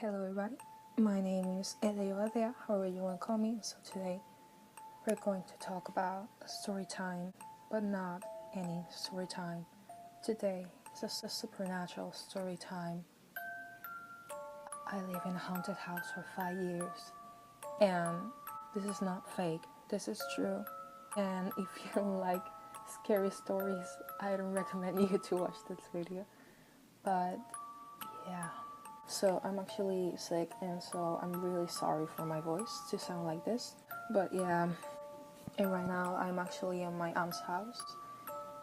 Hello everybody, my name is Eleodia, however you want to call me. So today we're going to talk about a story time, but not any story time. Today is a supernatural story time. I live in a haunted house for 5 years, and this is not fake, this is true. And if you don't like scary stories, I don't recommend you to watch this video. But yeah. So I'm actually sick, and so I'm really sorry for my voice to sound like this. But yeah, and right now I'm actually in my aunt's house,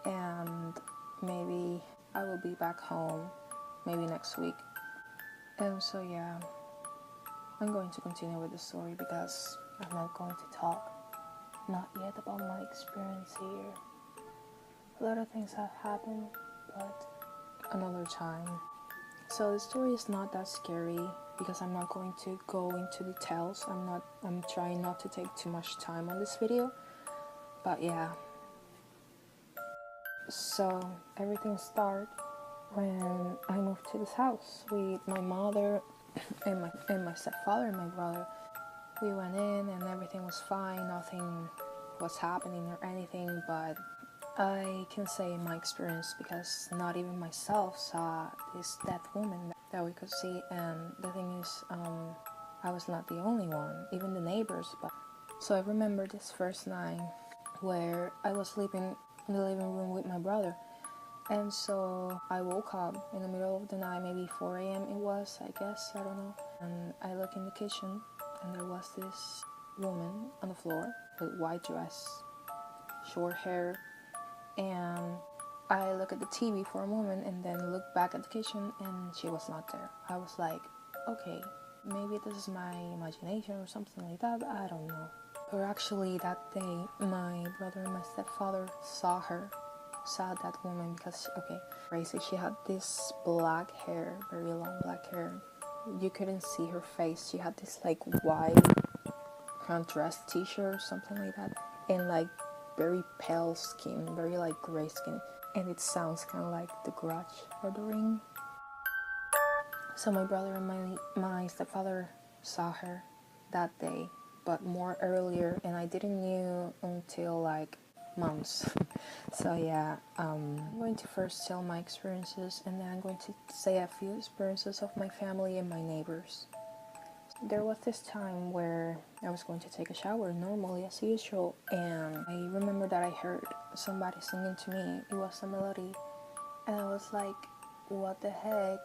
and maybe I will be back home maybe next week. And so yeah, I'm going to continue with the story because I'm not going to talk not yet about my experience here. A lot of things have happened, but another time. So the story is not that scary because I'm not going to go into details. I'm trying not to take too much time on this video. But yeah. So everything started when I moved to this house with my mother and my stepfather and my brother. We went in and everything was fine. Nothing was happening or anything, but I can say in my experience, because not even myself saw this dead woman that we could see, and the thing is, I was not the only one, even the neighbors. But so I remember this first night where I was sleeping in the living room with my brother, and so I woke up in the middle of the night, maybe 4 a.m. it was, I guess, I don't know, and I look in the kitchen, and there was this woman on the floor with white dress, short hair, and I look at the TV for a moment and then look back at the kitchen and she was not there. I was like, okay, maybe this is my imagination or something like that, I don't know. But actually that day, my brother and my stepfather saw that woman, because, okay, crazy, she had this black hair, very long black hair. You couldn't see her face. She had this like white contrast t-shirt or something like that, and like very pale skin, very like gray skin, and it sounds kind of like The Grudge or The Ring. So my brother and my stepfather saw her that day, but more earlier, and I didn't knew until like months. So yeah, I'm going to first tell my experiences, and then I'm going to say a few experiences of my family and my neighbors. There was this time where I was going to take a shower normally as usual, and I remember that I heard somebody singing to me. It was a melody, and I was like, what the heck?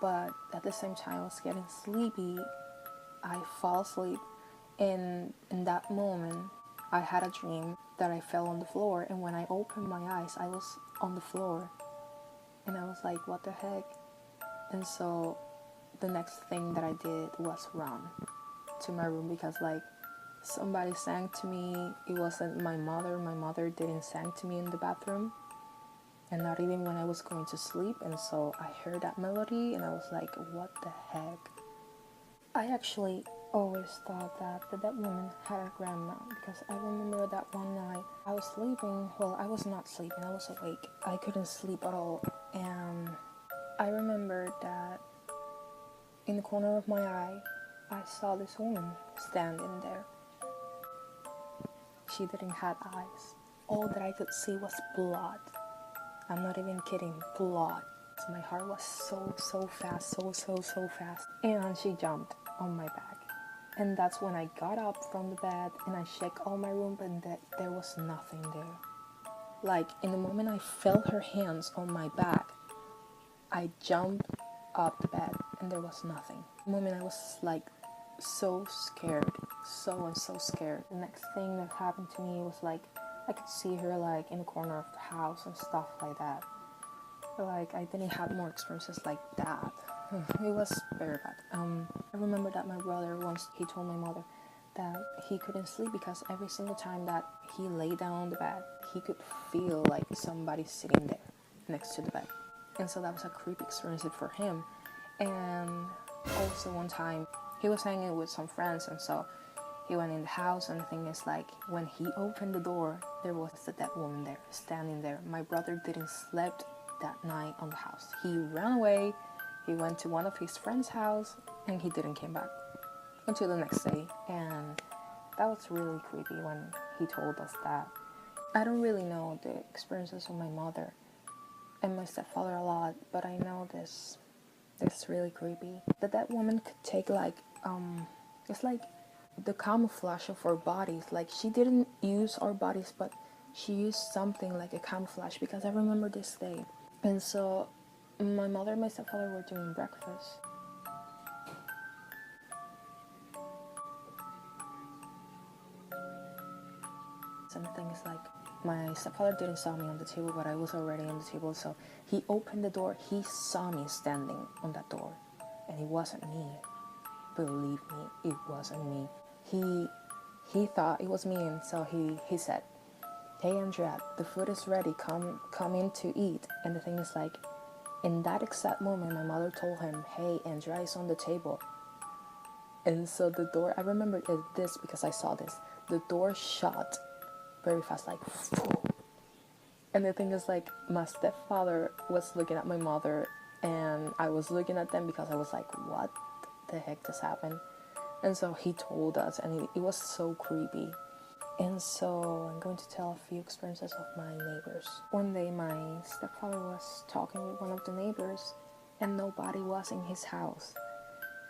But at the same time I was getting sleepy. I fall asleep, and in that moment I had a dream that I fell on the floor, and when I opened my eyes I was on the floor, and I was like, what the heck? And so the next thing that I did was run to my room, because like somebody sang to me. It wasn't my mother didn't sing to me in the bathroom, and not even when I was going to sleep. And so I heard that melody and I was like, what the heck? I actually always thought that that woman had a grandma, because I remember that one night I was sleeping. Well, I was not sleeping, I was awake. I couldn't sleep at all, and I remember that in the corner of my eye, I saw this woman standing there. She didn't have eyes. All that I could see was blood. I'm not even kidding, blood. So my heart was so fast, so fast. And she jumped on my back. And that's when I got up from the bed and I checked all my room, but there was nothing there. Like, in the moment I felt her hands on my back, I jumped up the bed and there was nothing. The moment I was like so scared, so scared. The next thing that happened to me was like I could see her like in the corner of the house and stuff like that. But like I didn't have more experiences like that. It was very bad. I remember that my brother once, he told my mother that he couldn't sleep because every single time that he lay down on the bed, he could feel like somebody sitting there next to the bed. And so that was a creepy experience for him. And also one time he was hanging with some friends, and so he went in the house, and the thing is, like, when he opened the door, there was a dead woman there, standing there. My brother didn't sleep that night on the house. He ran away, He went to one of his friend's house and he didn't come back until the next day. And that was really creepy when he told us that. I don't really know the experiences of my mother and my stepfather a lot, but I know this really creepy. That woman could take like it's like the camouflage of our bodies. Like she didn't use our bodies, but she used something like a camouflage, because I remember this day. And so my mother and my stepfather were doing breakfast. And the thing is, like, my stepfather didn't saw me on the table, but I was already on the table. So he opened the door. He saw me standing on that door, and it wasn't me. Believe me, it wasn't me. He thought it was me, and so he said, "Hey Andrea, the food is ready. Come in to eat." And the thing is, like, in that exact moment, my mother told him, "Hey, Andrea is on the table." And so the door, I remember this because I saw this. The door shut very fast, like, and the thing is, like, my stepfather was looking at my mother, and I was looking at them because I was like, what the heck just happened? And so he told us, and it was so creepy. And so I'm going to tell a few experiences of my neighbors. One day my stepfather was talking with one of the neighbors, and nobody was in his house.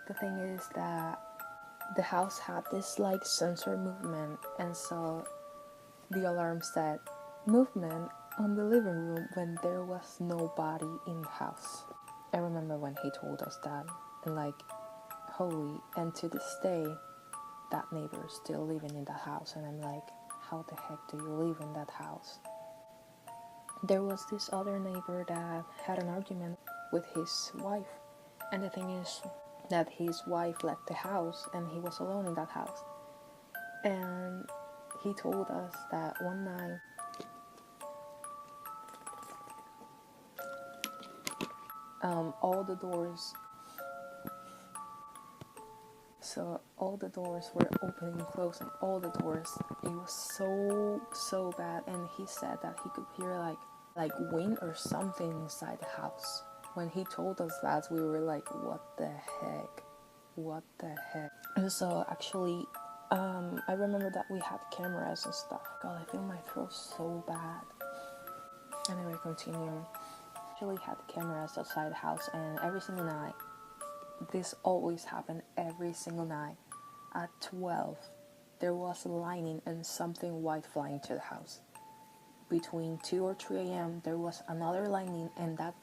The thing is that the house had this like sensor movement, and so the alarm said movement on the living room when there was nobody in the house. I remember when he told us that, and like, holy, and to this day that neighbor is still living in the house, and I'm like, how the heck do you live in that house? There was this other neighbor that had an argument with his wife, and the thing is that his wife left the house and he was alone in that house. And he told us that one night all the doors were opening and closing, all the doors. It was so bad, and he said that he could hear like wind or something inside the house. When he told us that, we were like, what the heck? And so actually I remember that we had cameras and stuff. God, I feel my throat so bad. Anyway, continue. Actually had cameras outside the house, and every single night, this always happened every single night. At 12, there was lightning and something white flying to the house. Between 2 or 3 a.m., there was another lightning, and that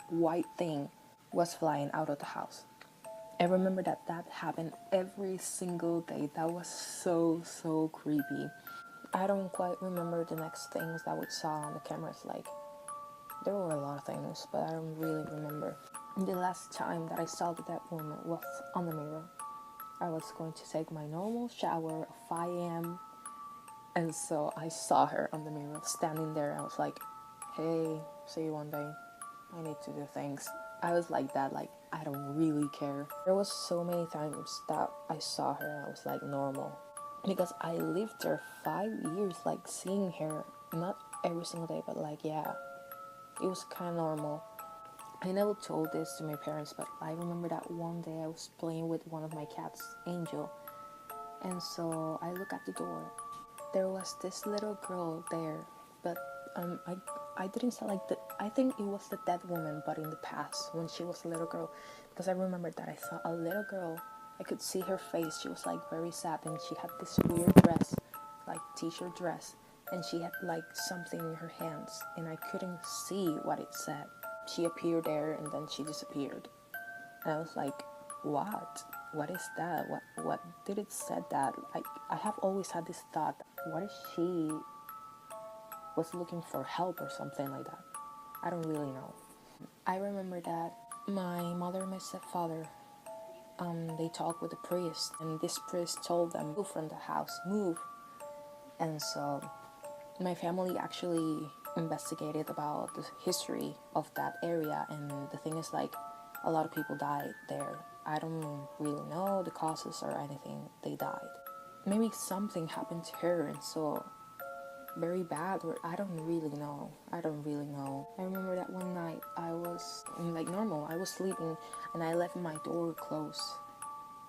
white thing was flying out of the house. I remember that happened every single day. That was so creepy. I don't quite remember the next things that we saw on the cameras. Like, there were a lot of things, but I don't really remember. The last time that I saw that woman was on the mirror. I was going to take my normal shower at 5 a.m. And so I saw her on the mirror standing there. I was like, hey, see you one day. I need to do things. I was like that, like, I don't really care. There was so many times that I saw her and I was like normal. Because I lived there 5 years, like seeing her, not every single day, but like, yeah, it was kind of normal. I never told this to my parents, but I remember that one day I was playing with one of my cats, Angel. And so I look at the door. There was this little girl there, but I didn't say like I think it was the dead woman, but in the past when she was a little girl, because I remember that I saw a little girl. I could see her face. She was like very sad, and she had this weird dress, like t-shirt dress, and she had like something in her hands, and I couldn't see what it said. She appeared there and then she disappeared, and I was like, what is that? What did it said that? I have always had this thought, what if she was looking for help or something like that? I don't really know. I remember that my mother and my stepfather, they talked with the priest, and this priest told them, move from the house, move. And so my family actually investigated about the history of that area, and the thing is, like, a lot of people died there. I don't really know the causes or anything. They died. Maybe something happened to her, and so very bad, or I don't really know. I don't really know. I remember that one night I was like normal. I was sleeping and I left my door closed.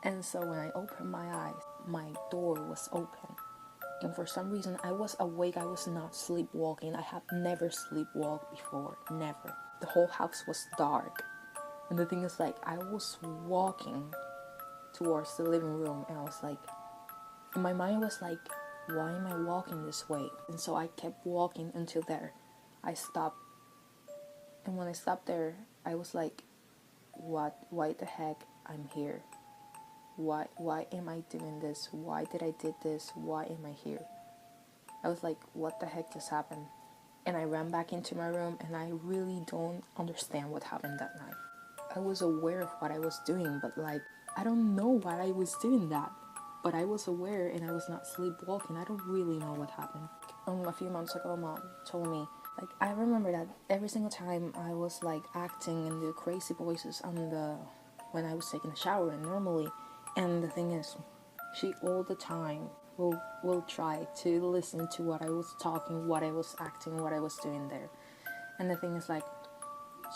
And so when I opened my eyes, my door was open. And for some reason, I was awake. I was not sleepwalking. I have never sleepwalked before. Never. The whole house was dark. And the thing is, like, I was walking towards the living room. And I was like, and my mind was like, why am I walking this way? And so I kept walking until there. I stopped. And when I stopped there, I was like, what? Why the heck I'm here? Why am I doing this? Why did I did this? Why am I here? I was like, what the heck just happened? And I ran back into my room, and I really don't understand what happened that night. I was aware of what I was doing, but like, I don't know why I was doing that. But I was aware and I was not sleepwalking. I don't really know what happened. A few months ago, Mom told me, like, I remember that every single time I was like acting and the crazy voices when I was taking a shower and normally. And the thing is, she all the time will try to listen to what I was talking, what I was acting, what I was doing there. And the thing is, like,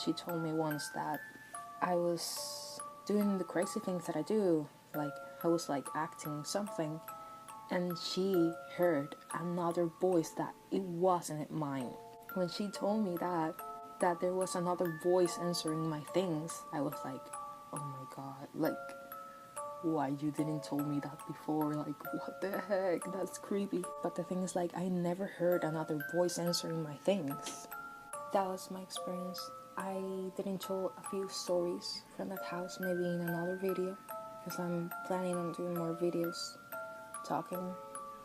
she told me once that I was doing the crazy things that I do, like I was like acting something, and she heard another voice that it wasn't mine. When she told me that there was another voice answering my things, I was like, oh my god, like, why you didn't tell me that before? Like, what the heck? That's creepy. But the thing is, like, I never heard another voice answering my things. That was my experience. I didn't tell a few stories from that house, maybe in another video, because I'm planning on doing more videos talking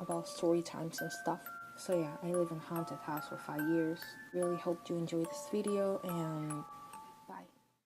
about story times and stuff. So yeah, I live in a haunted house for 5 years. Really hope you enjoyed this video, and